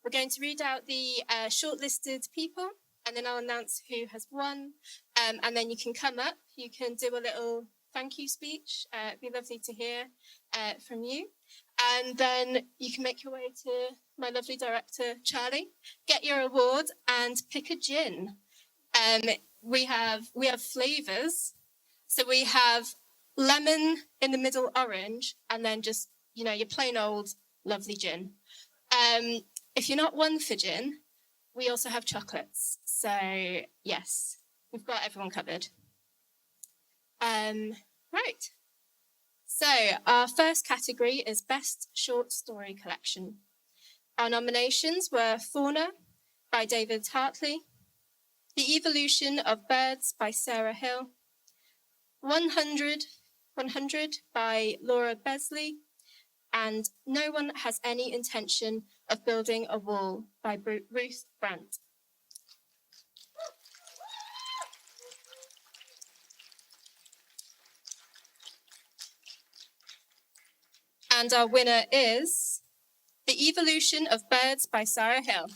We're going to read out the shortlisted people, and then I'll announce who has won. And then you can come up, you can do a little thank you speech. It'd be lovely to hear from you. And then you can make your way to my lovely director, Charlie, get your award and pick a gin. We have flavours. So we have lemon in the middle, orange, and then just, your plain old lovely gin. If you're not one for gin, we also have chocolates. So, yes, we've got everyone covered. Right. So, our first category is Best Short Story Collection. Our nominations were Fauna by David Hartley, The Evolution of Birds by Sarah Hill, 100 by Laura Besley, and No One Has Any Intention of Building a Wall by Ruth Brandt. And our winner is The Evolution of Birds by Sarah Hill.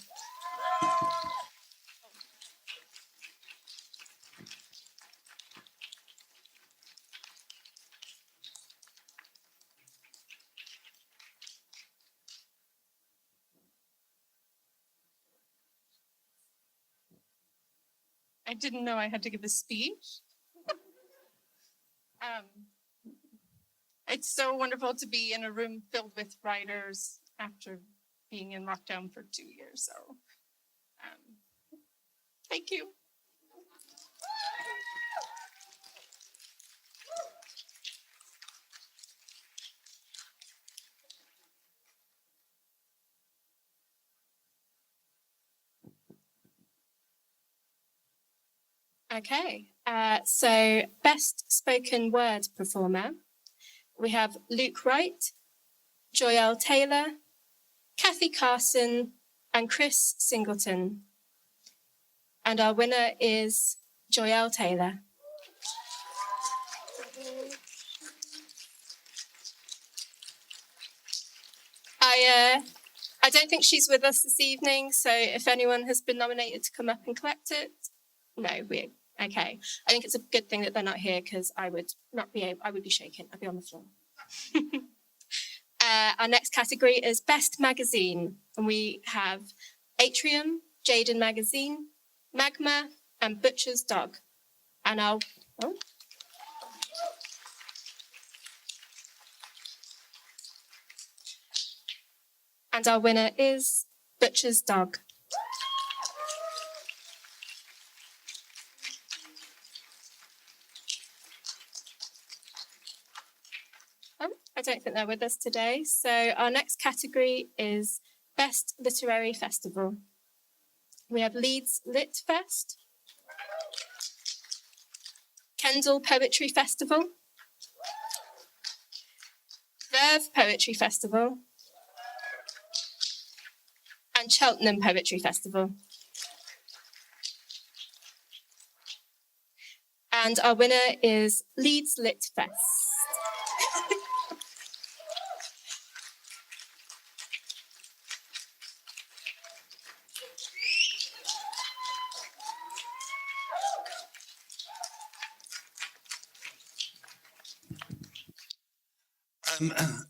I didn't know I had to give a speech. It's so wonderful to be in a room filled with writers after being in lockdown for 2 years. So, thank you. Okay, so Best Spoken Word Performer. We have Luke Wright, Joyelle Taylor, Kathy Carson, and Chris Singleton. And our winner is Joyelle Taylor. I don't think she's with us this evening, so if anyone has been nominated to come up and collect it, no, okay. I think it's a good thing that they're not here because I would be shaking. I'd be on the floor. Our next category is Best Magazine, and we have Atrium, Jaden Magazine, Magma, and Butcher's Dog. And our winner is Butcher's Dog. I don't think they're with us today. So our next category is Best Literary Festival. We have Leeds Lit Fest, Kendal Poetry Festival, Verve Poetry Festival, and Cheltenham Poetry Festival. And our winner is Leeds Lit Fest.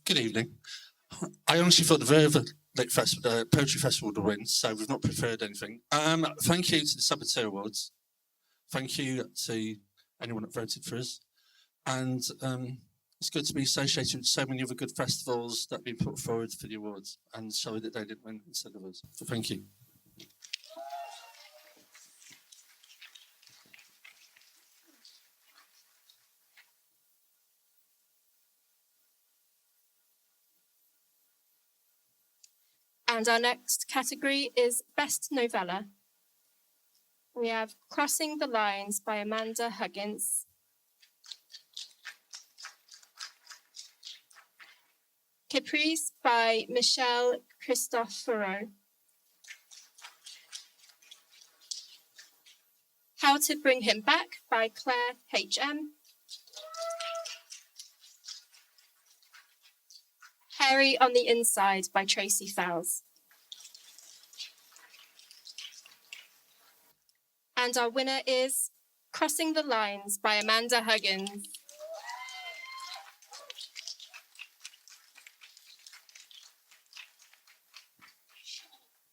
Good evening. I honestly thought the Verve Poetry Festival would win, so we've not preferred anything. Thank you to the Saboteur Awards. Thank you to anyone that voted for us. And it's good to be associated with so many other good festivals that have been put forward for the awards, and sorry that they didn't win instead of us. So thank you. And our next category is Best Novella. We have Crossing the Lines by Amanda Huggins, Caprice by Michelle Cristoforo, How to Bring Him Back by Claire H.M., Harry on the Inside by Tracy Fowles. And our winner is Crossing the Lines by Amanda Huggins.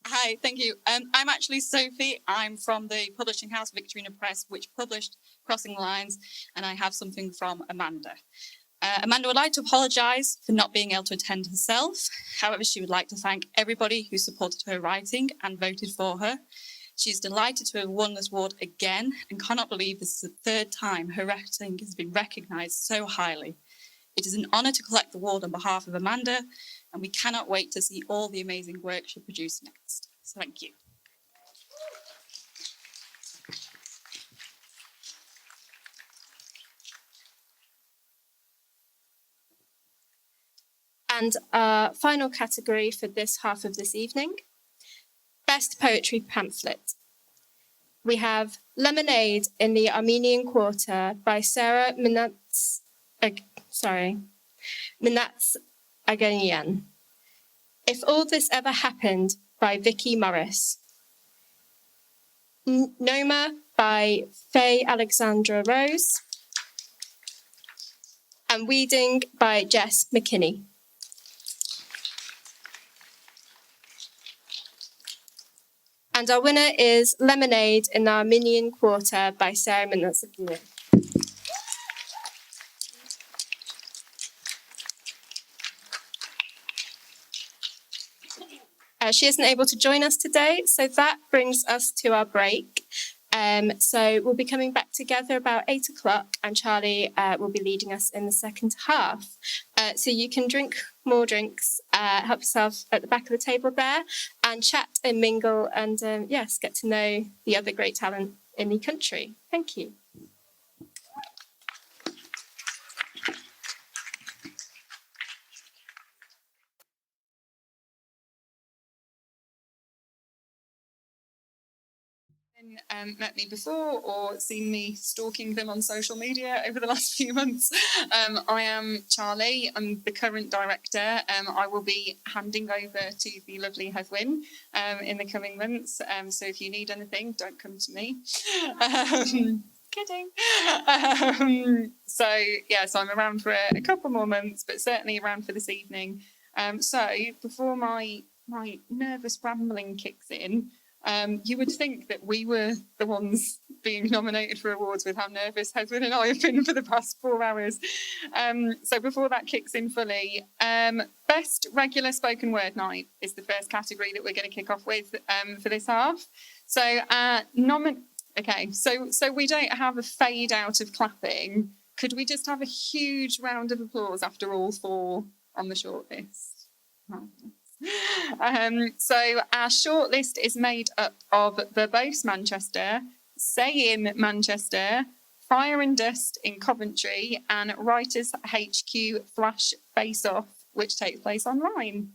Hi, thank you. I'm actually Sophie. I'm from the publishing house Victorina Press, which published Crossing the Lines, and I have something from Amanda. Amanda would like to apologise for not being able to attend herself. However, she would like to thank everybody who supported her writing and voted for her. She's delighted to have won this award again and cannot believe this is the third time her writing has been recognised so highly. It is an honour to collect the award on behalf of Amanda, and we cannot wait to see all the amazing work she'll produce next. So thank you. And our final category for this half of this evening, Best Poetry Pamphlet. We have Lemonade in the Armenian Quarter by Sarah Minats Aganian. If All This Ever Happened by Vicky Morris. Noma by Faye Alexandra Rose. And Weeding by Jess McKinney. And our winner is Lemonade in the Armenian Quarter by Sarah Minatsagian. She isn't able to join us today, so that brings us to our break. So we'll be coming back together about 8 o'clock, and Charlie will be leading us in the second half. So you can drink more drinks, help yourself at the back of the table there, and chat and mingle and, yes, get to know the other great talent in the country. Thank you. Met me before or seen me stalking them on social media over the last few months. I am Charlie. I'm the current director. I will be handing over to the lovely Hedwyn in the coming months. So if you need anything, don't come to me. Kidding. So I'm around for a couple more months, but certainly around for this evening. So before my nervous rambling kicks in, you would think that we were the ones being nominated for awards with how nervous Hedwyn and I have been for the past 4 hours. So before that kicks in fully, Best Regular Spoken Word Night is the first category that we're going to kick off with for this half. So so we don't have a fade out of clapping. Could we just have a huge round of applause after all 4 on the shortlist? So our shortlist is made up of Verbose Manchester, Say In Manchester, Fire and Dust in Coventry, and Writers HQ Flash Face Off, which takes place online.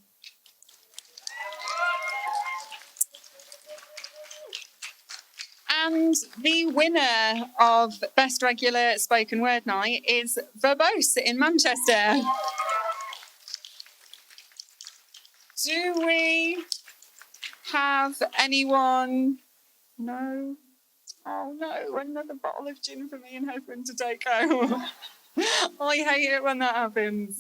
And the winner of Best Regular Spoken Word Night is Verbose in Manchester. Do we have anyone? No. Oh no, another bottle of gin for me and Hedwyn to take home. I hate it when that happens.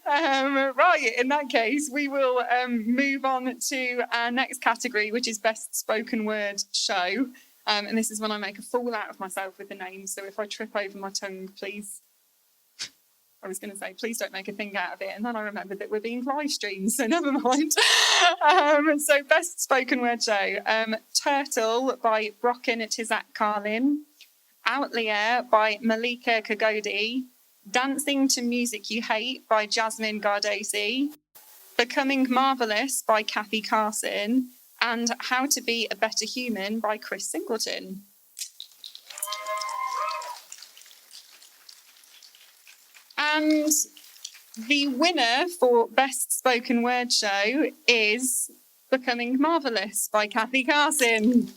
Right, in that case, we will move on to our next category, which is Best Spoken Word Show. And this is when I make a fool out of myself with the names. So if I trip over my tongue, please. I was going to say, please don't make a thing out of it. And then I remembered that we're being live streamed, so never mind. So Best Spoken Word Show. Turtle by Brocken Tizak Carlin. Outlier by Malika Kagodi. Dancing to Music You Hate by Jasmine Gardesi. Becoming Marvellous by Kathy Carson. And How to Be a Better Human by Chris Singleton. And the winner for Best Spoken Word Show is Becoming Marvellous by Kathy Carson.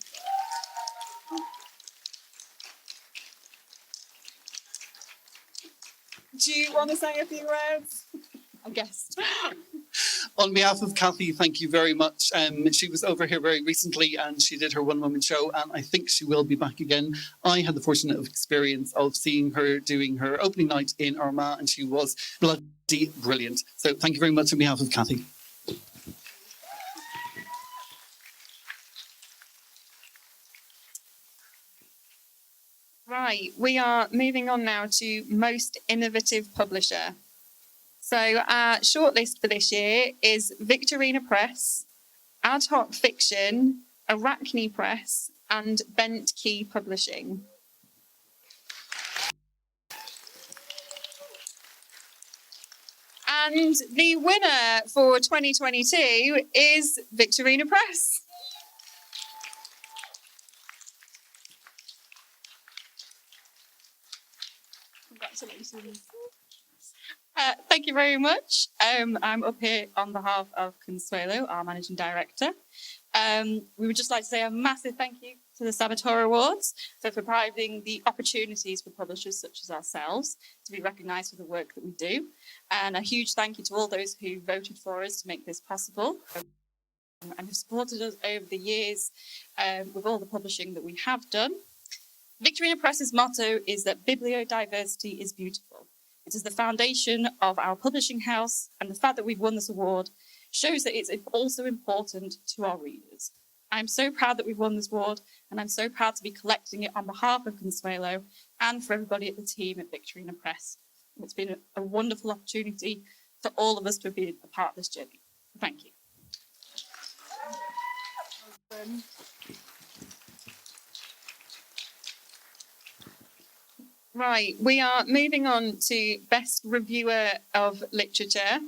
Do you want to say a few words? I guess. On behalf of Kathy, thank you very much. She was over here very recently and she did her one-woman show, and I think she will be back again. I had the fortunate experience of seeing her doing her opening night in Armagh, and she was bloody brilliant. So thank you very much on behalf of Kathy. Right, we are moving on now to Most Innovative Publisher. So our shortlist for this year is Victorina Press, Ad Hoc Fiction, Arachne Press, and Bent Key Publishing. And the winner for 2022 is Victorina Press. Congratulations. Thank you very much. I'm up here on behalf of Consuelo, our Managing Director. We would just like to say a massive thank you to the Saboteur Awards for providing the opportunities for publishers such as ourselves to be recognised for the work that we do. And a huge thank you to all those who voted for us to make this possible and have supported us over the years with all the publishing that we have done. Victorina Press's motto is that bibliodiversity is beautiful. It is the foundation of our publishing house, and the fact that we've won this award shows that it's also important to our readers. I'm so proud that we've won this award, and I'm so proud to be collecting it on behalf of Consuelo and for everybody at the team at Victorina Press. It's been a wonderful opportunity for all of us to be a part of this journey. Thank you. Right, we are moving on to Best Reviewer of Literature.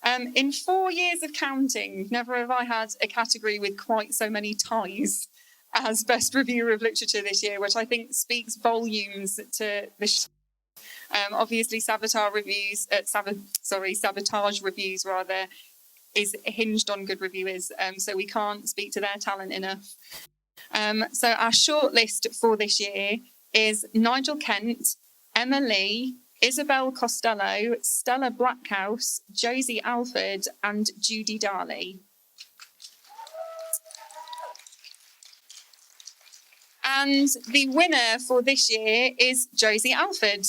In 4 years of counting, never have I had a category with quite so many ties as Best Reviewer of Literature this year, which I think speaks volumes to this. Obviously, Sabotage Reviews rather is hinged on good reviewers, so we can't speak to their talent enough. So our shortlist for this year is Nigel Kent, Emma Lee, Isabel Costello, Stella Blackhouse, Josie Alford, and Judy Darley. And the winner for this year is Josie Alford.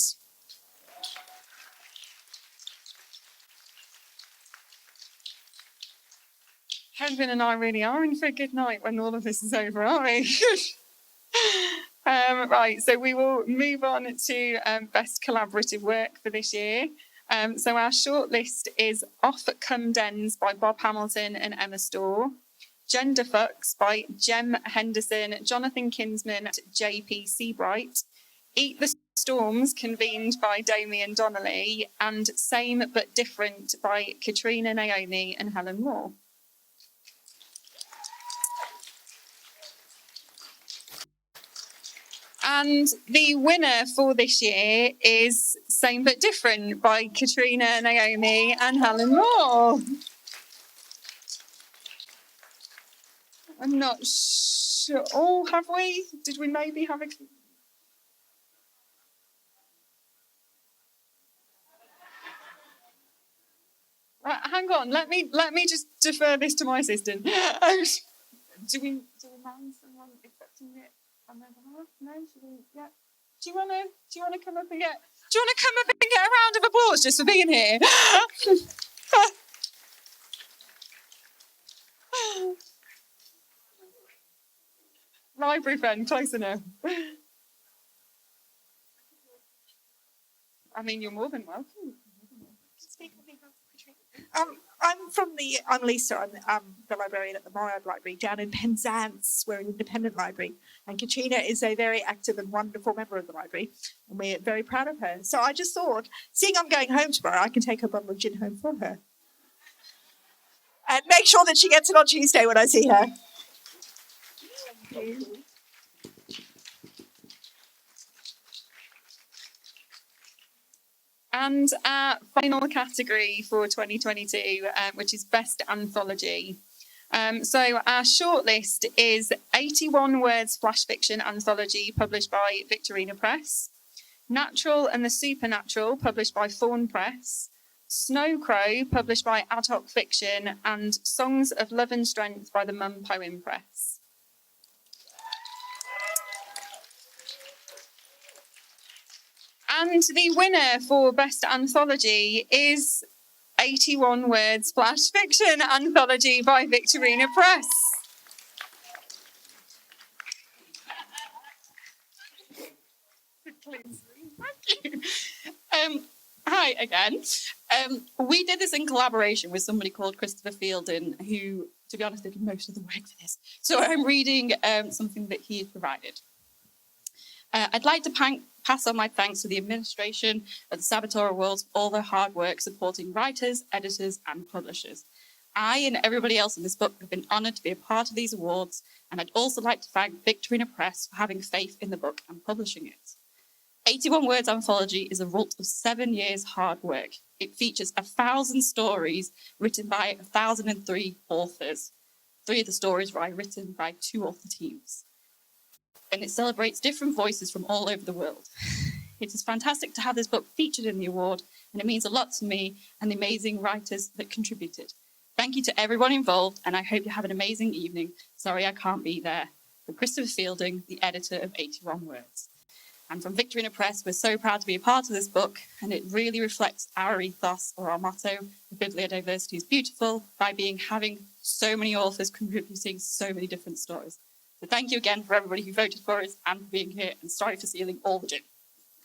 Hedwin and I really are in for a good night when all of this is over, aren't we? Right, so we will move on to Best Collaborative Work for this year. So our shortlist is Off Come Dens by Bob Hamilton and Emma Storr, Gender Fucks by Jem Henderson, Jonathan Kinsman, and J.P. Seabright, Eat the Storms, convened by Damien Donnelly, and Same But Different by Katrina Naomi and Helen Moore. And the winner for this year is Same But Different by Katrina Naomi and Helen Moore. I'm not sure. Oh, have we? Did we maybe have a... Right, hang on. Let me just defer this to my assistant. Do we mind someone accepting it on their behalf? No, should we? Yeah. Do you wanna come up and get a round of applause just for being here? Library friend, close enough. I mean, you're more than welcome. I'm Lisa. I'm the librarian at the Morad Library down in Penzance. We're an independent library. And Katrina is a very active and wonderful member of the library. And we're very proud of her. So I just thought, seeing I'm going home tomorrow, I can take a bottle of gin home for her. And make sure that she gets it on Tuesday when I see her. Thank you. And our final category for 2022, which is Best Anthology. So our shortlist is 81 Words Flash Fiction Anthology, published by Victorina Press, Natural and the Supernatural, published by Thorn Press, Snow Crow, published by Ad Hoc Fiction, and Songs of Love and Strength by the Mum Poem Press. And the winner for Best Anthology is 81 Words Flash Fiction Anthology by Victorina Press. Thank you. Hi again. We did this in collaboration with somebody called Christopher Fielding, who, to be honest, did most of the work for this. So I'm reading something that he has provided. I'd like to pass on my thanks to the administration of the Saboteur Awards for all their hard work supporting writers, editors, and publishers. I and everybody else in this book have been honoured to be a part of these awards, and I'd also like to thank Victorina Press for having faith in the book and publishing it. 81 Words Anthology is a result of 7 years' hard work. It features 1,000 stories written by 1,003 authors. 3 of the stories were written by 2 author teams. And it celebrates different voices from all over the world. It is fantastic to have this book featured in the award, and it means a lot to me and the amazing writers that contributed. Thank you to everyone involved, and I hope you have an amazing evening. Sorry I can't be there. For Christopher Fielding, the editor of 81 Words. And from Victorina Press, we're so proud to be a part of this book, and it really reflects our ethos or our motto, bibliodiversity is beautiful, by having so many authors contributing so many different stories. So thank you again for everybody who voted for us and for being here, and sorry for stealing all the gin.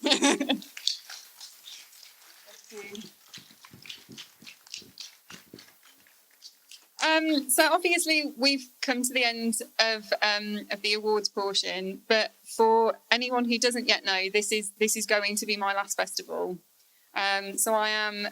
Thank you. So obviously we've come to the end of the awards portion, but for anyone who doesn't yet know, this is going to be my last festival. So I am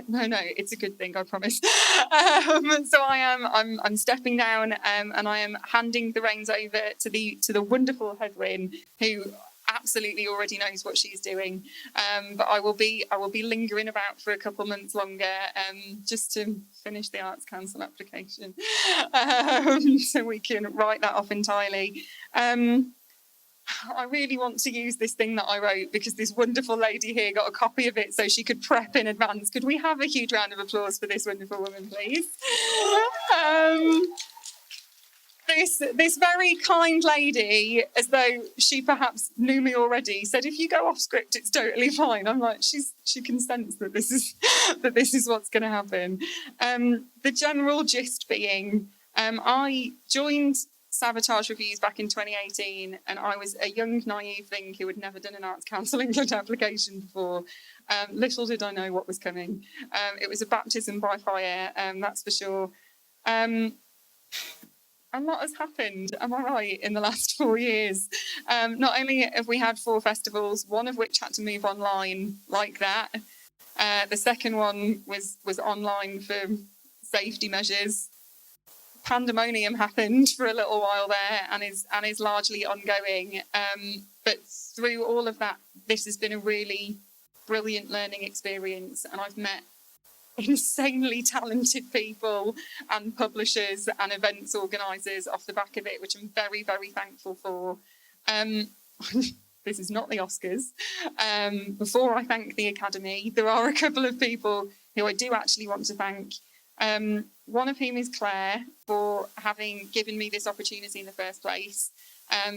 no, it's a good thing, I promise. So I'm stepping down, and I am handing the reins over to the wonderful Hedwyn, who absolutely already knows what she's doing. But I will be lingering about for a couple months longer, just to finish the Arts Council application, so we can write that off entirely. I really want to use this thing that I wrote because this wonderful lady here got a copy of it so she could prep in advance. Could we have a huge round of applause for this wonderful woman, please? This very kind lady, as though she perhaps knew me already, said, "If you go off script, it's totally fine." I'm like, she can sense that this is what's going to happen. The general gist being, I joined Sabotage Reviews back in 2018, and I was a young, naive thing who had never done an Arts Council England application before. Little did I know what was coming. It was a baptism by fire, that's for sure. A lot has happened, am I right, in the last 4 years. Not only have we had 4 festivals, one of which had to move online like that. The second one was online for safety measures. Pandemonium happened for a little while there and is largely ongoing. But through all of that, this has been a really brilliant learning experience, and I've met insanely talented people and publishers and events organisers off the back of it, which I'm very, very thankful for. This is not the Oscars. Before I thank the Academy, there are a couple of people who I do actually want to thank. One of whom is Claire, for having given me this opportunity in the first place.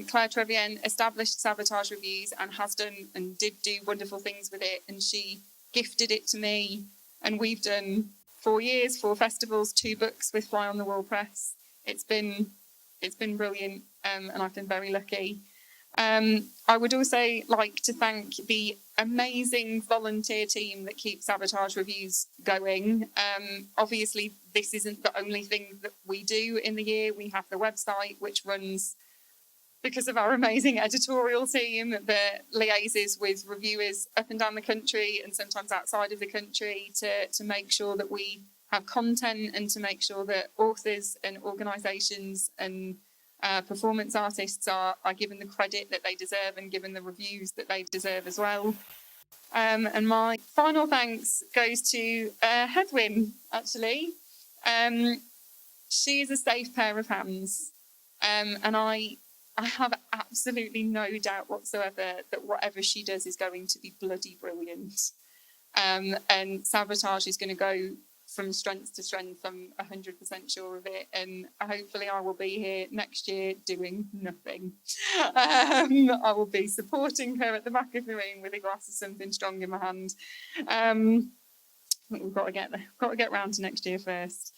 Claire Trevian established Sabotage Reviews and has done and did do wonderful things with it, and she gifted it to me, and we've done 4 years, 4 festivals, 2 books with Fly on the Wall Press. It's been brilliant, and I've been very lucky. I would also like to thank the amazing volunteer team that keeps Sabotage Reviews going. Obviously, this isn't the only thing that we do in the year. We have the website, which runs because of our amazing editorial team that liaises with reviewers up and down the country and sometimes outside of the country to make sure that we have content and to make sure that authors and organisations and performance artists are given the credit that they deserve and given the reviews that they deserve as well. And my final thanks goes to Hedwyn, actually. She is a safe pair of hands, and I have absolutely no doubt whatsoever that whatever she does is going to be bloody brilliant. And Sabotage is going to go from strength to strength. I'm 100% sure of it. And hopefully I will be here next year doing nothing. I will be supporting her at the back of the room with a glass of something strong in my hand. We've got to get round to next year first.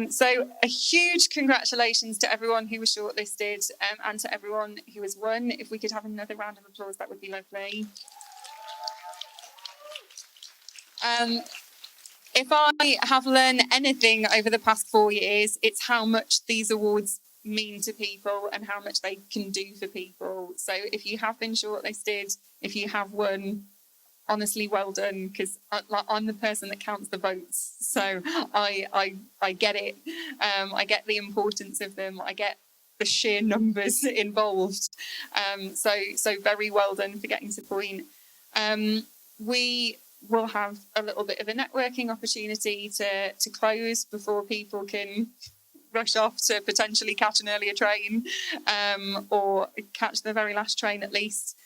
So a huge congratulations to everyone who was shortlisted, and to everyone who has won. If we could have another round of applause, that would be lovely. If I have learned anything over the past 4 years, it's how much these awards mean to people and how much they can do for people. So if you have been shortlisted, if you have won, honestly, well done, because I'm the person that counts the votes. So I get it. I get the importance of them. I get the sheer numbers involved. So very well done for getting to the point. We will have a little bit of a networking opportunity to close before people can rush off to potentially catch an earlier train, or catch the very last train at least.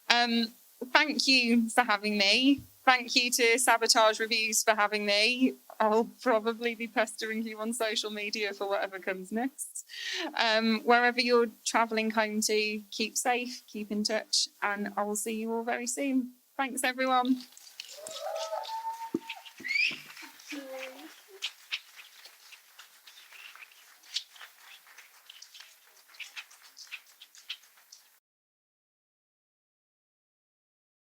Thank you for having me. Thank you to Sabotage Reviews for having me. I'll probably be pestering you on social media for whatever comes next. Wherever you're travelling home to, keep safe, keep in touch, and I will see you all very soon. Thanks, everyone.